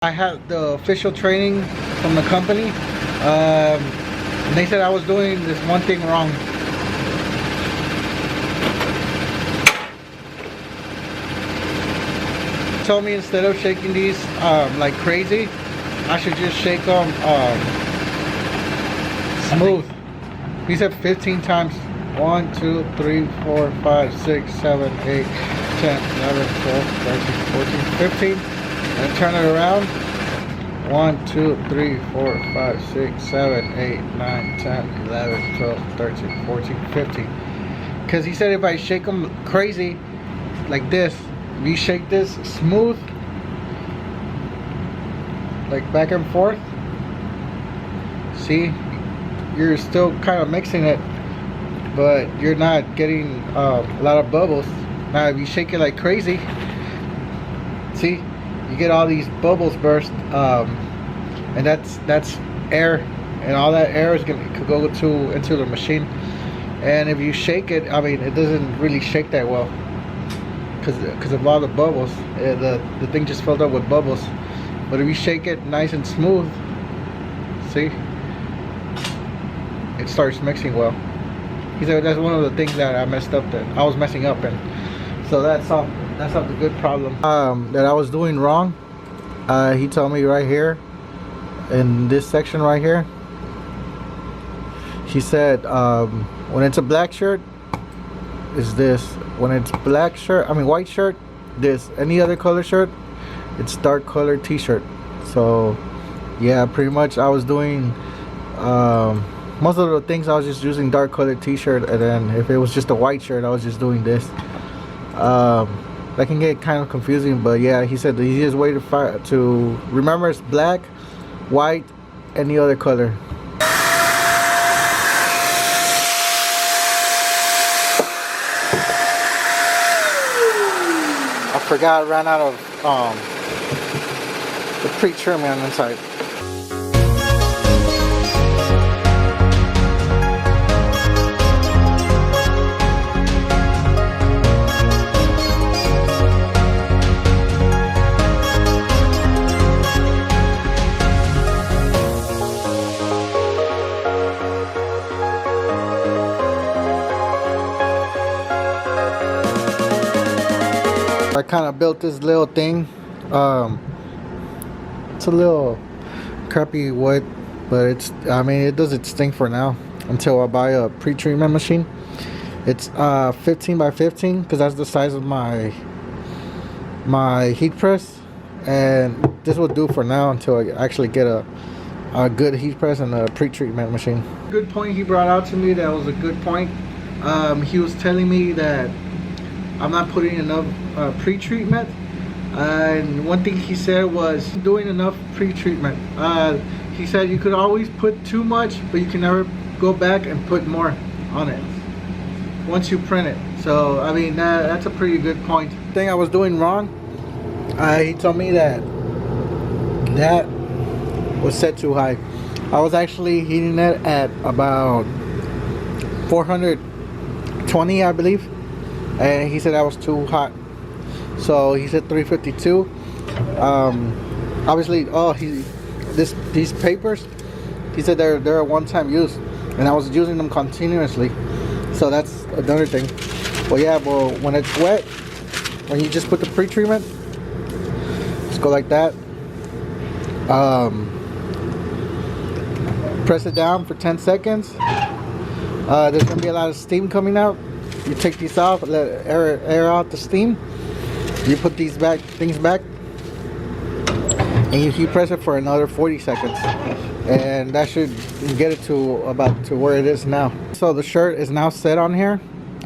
I had the official training from the company. And they said I was doing this one thing wrong. Told me instead of shaking these like crazy, I should just shake them smooth. He said 15 times. 1, 2, 3, 4, 5, 6, 7, 8, 10, 11, 12, 13, 14, 15. And turn it around. 1, 2, 3, 4, 5, 6, 7, 8, 9, 10, 11, 12, 13, 14, 15. Because he said if I shake them crazy, like this, if you shake this smooth, like back and forth, see, you're still kind of mixing it, but you're not getting a lot of bubbles. Now if you shake it like crazy, see, you get all these bubbles burst, and that's air, and all that air is could go into the machine. And if you shake it, I mean, it doesn't really shake that well because of all the bubbles. The thing just filled up with bubbles. But if you shake it nice and smooth, see, it starts mixing well. He said that's one of the things that I messed up, that I was messing up in. So that's the good problem that I was doing wrong. He told me right here in this section right here, he said when it's a black shirt is this, when it's black shirt, I mean white shirt, this, any other color shirt, it's dark color t-shirt. So yeah, pretty much I was doing most of the things I was just using dark colored t-shirt, and then if it was just a white shirt I was just doing this. That can get kind of confusing, but yeah, he said the easiest way to remember is black, white, any other color. I forgot, ran out of the pre-trim on the inside. I kind of built this little thing. It's a little crappy wood, but I mean, it does its thing for now until I buy a pre-treatment machine. It's 15 by 15 because that's the size of my heat press, and this will do for now until I actually get a good heat press and a pre-treatment machine. Good point he brought out to me. That was a good point. He was telling me that I'm not putting enough pre-treatment, and one thing he said was doing enough pre-treatment. He said you could always put too much, but you can never go back and put more on it once you print it. So I mean, that's a pretty good point. The thing I was doing wrong, he told me that was set too high. I was actually heating it at about 420, I believe, and he said that was too hot. So he said 352. Obviously, these papers, he said they're a one-time use, and I was using them continuously. So that's another thing. Well, yeah, well, when it's wet, when you just put the pre-treatment, just go like that. Press it down for 10 seconds. There's gonna be a lot of steam coming out. You take these off, let air out the steam. You put these things back, and you heat press it for another 40 seconds, and that should get it to where it is now. So the shirt is now set on here.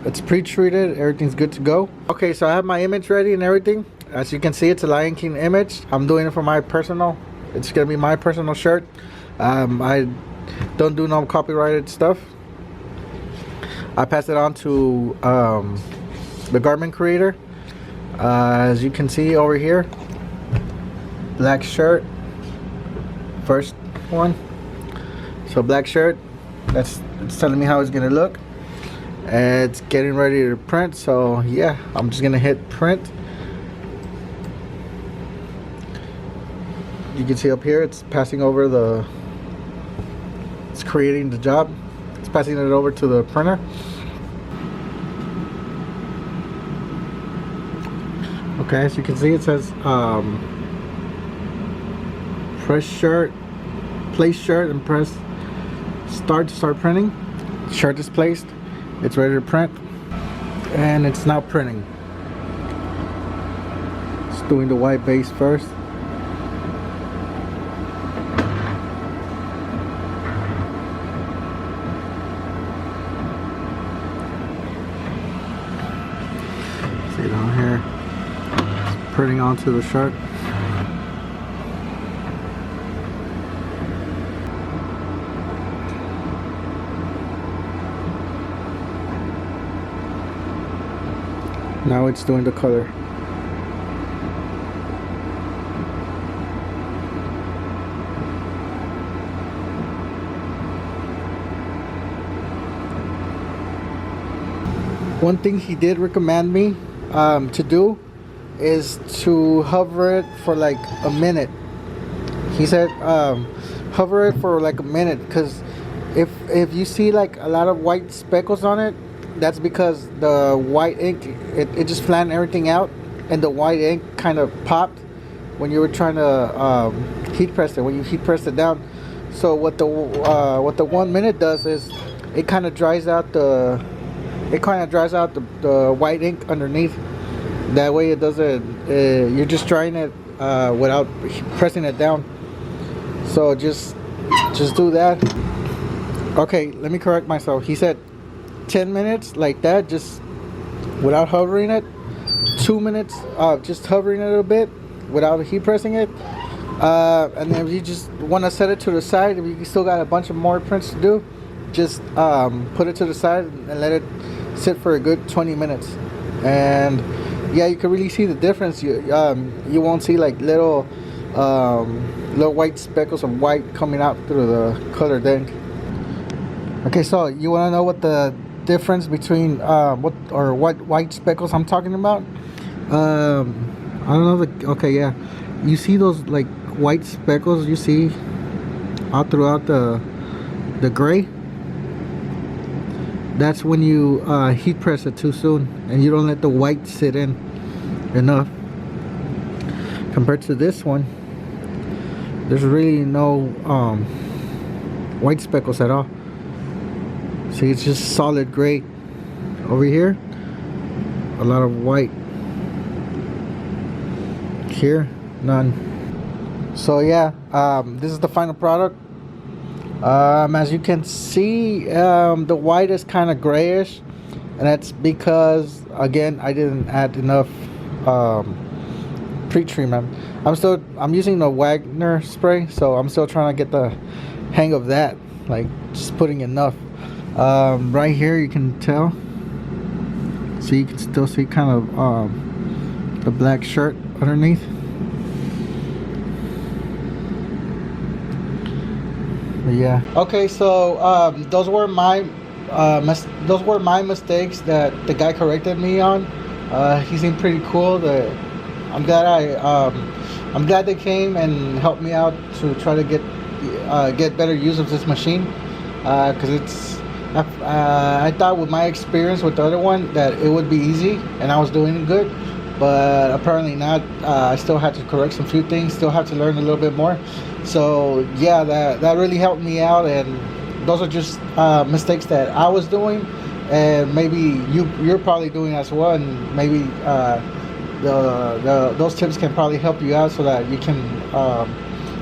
It's pre-treated, everything's good to go. Okay, so I have my image ready and everything. As you can see, it's a Lion King image. I'm doing it for my personal. It's gonna be my personal shirt. I don't do no copyrighted stuff. I pass it on to the garment creator. As you can see over here, black shirt, first one. So black shirt, it's telling me how it's gonna look. It's getting ready to print, so yeah, I'm just gonna hit print. you can see up here, it's passing over the, it's creating the job, it's passing it over to the printer. Okay, as you can see, it says press shirt, place shirt, and press start to start printing. Shirt is placed, it's ready to print, and it's now printing. It's doing the white base first. See down here, it's printing onto the shirt. Now it's doing the color. One thing he did recommend me to do is to hover it for like a minute. He said hover it for like a minute, because if you see like a lot of white speckles on it, that's because the white ink, it just flattened everything out, and the white ink kind of popped when you were trying to heat press it, when you heat press it down. So what the 1 minute does is it kind of dries out the white ink underneath. That way it doesn't, you're just drying it without pressing it down. So just do that. Okay, let me correct myself. He said 10 minutes like that, just without hovering it. 2 minutes just hovering it a bit without heat pressing it. And then if you just want to set it to the side, if you still got a bunch of more prints to do, just put it to the side and let it sit for a good 20 minutes. And yeah, you can really see the difference. You won't see like little white speckles of white coming out through the colored ink. Okay, so you want to know what the difference between what white speckles I'm talking about? I don't know. Okay, yeah, you see those like white speckles you see all throughout the gray? That's when you heat press it too soon and you don't let the white sit in enough. Compared to this one, there's really no white speckles at all. See, it's just solid gray. Over here, a lot of white. Here, none. So yeah, this is the final product. As you can see, the white is kind of grayish, and that's because, again, I didn't add enough pre-treatment. I'm using the Wagner spray, so I'm still trying to get the hang of that, like just putting enough. Right here you can tell, so you can still see kind of the black shirt underneath. But yeah. Okay, so those were my mistakes that the guy corrected me on. He seemed pretty cool. I'm glad they came and helped me out to try to get better use of this machine, because it's. I thought with my experience with the other one that it would be easy and I was doing good, but apparently not. I still had to correct some few things, still have to learn a little bit more. So yeah, that really helped me out, and those are just mistakes that I was doing, and maybe you're probably doing as well, and maybe those tips can probably help you out so that you can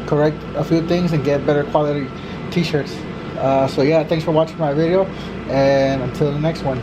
correct a few things and get better quality t-shirts. So yeah, thanks for watching my video, and until the next one.